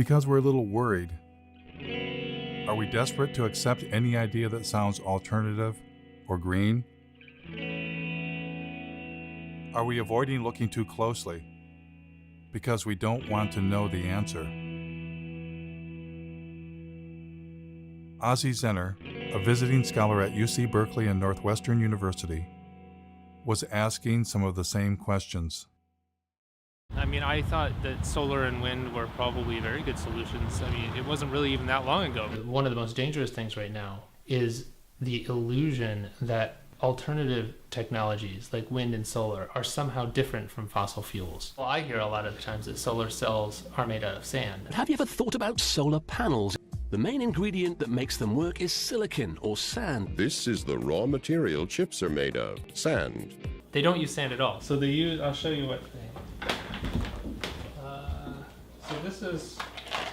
because we're a little worried. Are we desperate to accept any idea that sounds alternative or green? Are we avoiding looking too closely because we don't want to know the answer? Ozzie Zenner, a visiting scholar at UC Berkeley and Northwestern University, was asking some of the same questions. I mean, I thought that solar and wind were probably very good solutions. I mean, it wasn't really even that long ago. One of the most dangerous things right now is the illusion that alternative technologies like wind and solar are somehow different from fossil fuels. Well, I hear a lot of times that solar cells are made out of sand. Have you ever thought about solar panels? The main ingredient that makes them work is silicon or sand. This is the raw material chips are made of, sand. They don't use sand at all. So they use, I'll show you what they... So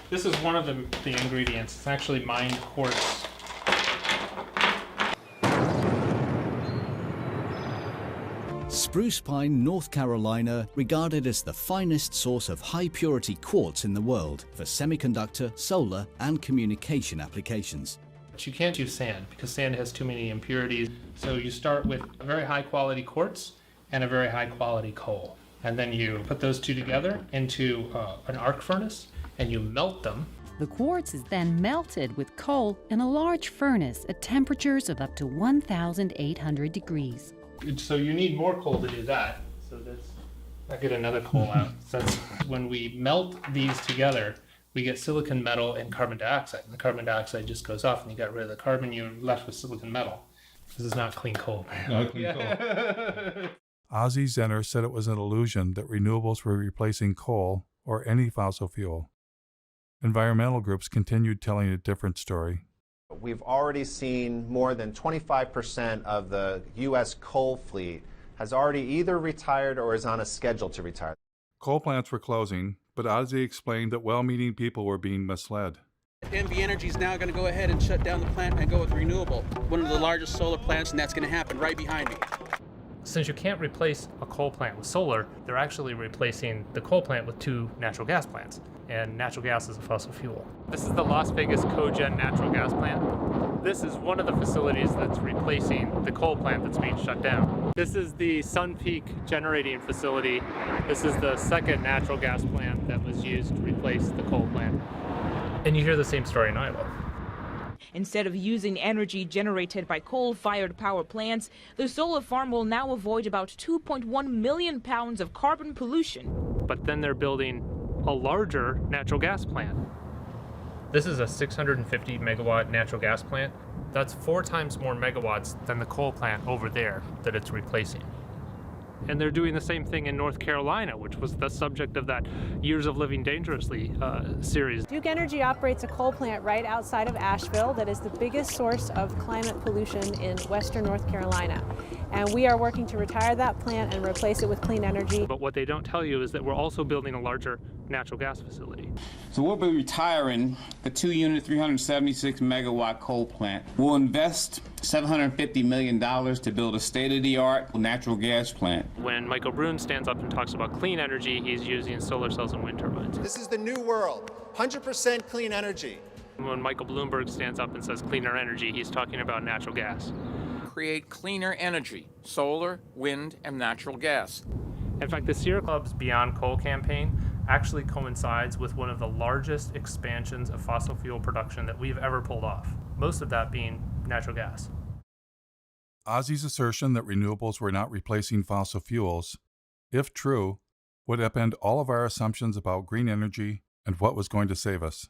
this is one of the ingredients. It's actually mined quartz. Spruce Pine, North Carolina, regarded as the finest source of high-purity quartz in the world for semiconductor, solar, and communication applications. But you can't use sand because sand has too many impurities. So you start with a very high-quality quartz and a very high-quality coal. And then you put those two together into an arc furnace and you melt them. The quartz is then melted with coal in a large furnace at temperatures of up to 1,800 degrees. So you need more coal to do that. So I get another coal out. So that's when we melt these together, we get silicon metal and carbon dioxide. And the carbon dioxide just goes off and you got rid of the carbon, you're left with silicon metal. This is not clean coal. Not clean coal. Ozzie Zenner said it was an illusion that renewables were replacing coal or any fossil fuel. Environmental groups continued telling a different story. We've already seen more than 25% of the U.S. coal fleet has already either retired or is on a schedule to retire. Coal plants were closing, but Ozzie explained that well-meaning people were being misled. NV Energy is now going to go ahead and shut down the plant and go with renewable. One of the largest solar plants, and that's going to happen right behind me. Since you can't replace a coal plant with solar, they're actually replacing the coal plant with two natural gas plants. And natural gas is a fossil fuel. This is the Las Vegas cogen natural gas plant. This is one of the facilities that's replacing the coal plant that's being shut down. This is the Sun Peak generating facility. This is the second natural gas plant that was used to replace the coal plant. And you hear the same story in Iowa. Instead of using energy generated by coal-fired power plants, the solar farm will now avoid about 2.1 million pounds of carbon pollution. But then they're building a larger natural gas plant. This is a 650 megawatt natural gas plant. That's 4 times more megawatts than the coal plant over there that it's replacing. And they're doing the same thing in North Carolina, which was the subject of that Years of Living Dangerously series. Duke Energy operates a coal plant right outside of Asheville that is the biggest source of climate pollution in western North Carolina. And we are working to retire that plant and replace it with clean energy. But what they don't tell you is that we're also building a larger natural gas facility. So we'll be retiring a 2-unit, 376 megawatt coal plant. We'll invest $750 million to build a state-of-the-art natural gas plant. When Michael Brune stands up and talks about clean energy, he's using solar cells and wind turbines. This is the new world, 100% clean energy. When Michael Bloomberg stands up and says cleaner energy, he's talking about natural gas. Create cleaner energy, solar, wind, and natural gas. In fact, the Sierra Club's Beyond Coal campaign actually coincides with one of the largest expansions of fossil fuel production that we've ever pulled off, most of that being natural gas. Ozzie's assertion that renewables were not replacing fossil fuels, if true, would upend all of our assumptions about green energy and what was going to save us.